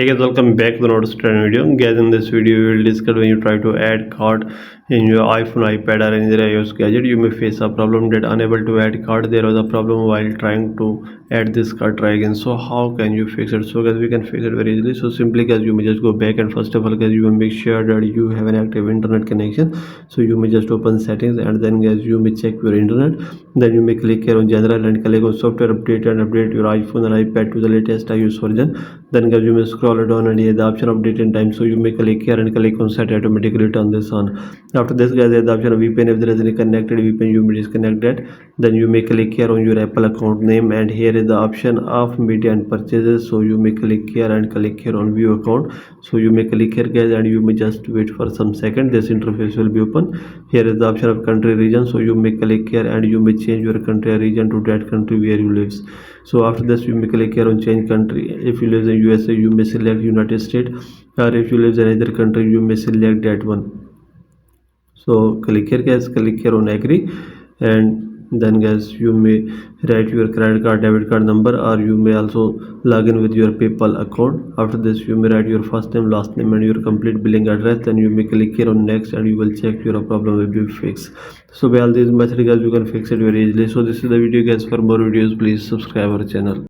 Hey guys, welcome back to the Notice Trend video. Guys, in this video we will discuss when you try to add card in your iPhone, iPad or any other iOS gadget, you may face a problem that unable to add card. There was a problem while trying to add this card. Try again. So how can you fix it? So guys, we can fix it very easily. So simply guys, you may just go back and first of all guys, you will make sure that you have an active internet connection. So you may just open settings and then guys, you may check your internet. Then you may click here on general and click on software update and update your iPhone and iPad to the latest iOS version. Then guys, you may scroll down and here the option of date and time, so you may click here and click on set automatically, turn this on. After this guys, there is the option of VPN. If there is any connected VPN, you may disconnect that. Then you may click here on your Apple account name and here is the option of media and purchases, so you may click here and click here on view account. So you may click here guys and you may just wait for some second. This interface will be open. Here is the option of country region, so you may click here and you may change your country or region to that country where you live. So after this you may click here on change country. If you live in USA, you may select United States, or if you live in another country, you may select that one. So click here guys, click here on agree, and then guys you may write your credit card, debit card number, or you may also log in with your PayPal account. After this you may write your first name, last name and your complete billing address. Then you may click here on next and you will check your problem will be fixed. So by all these methods guys, you can fix it very easily. So this is the video guys. For more videos please subscribe our channel.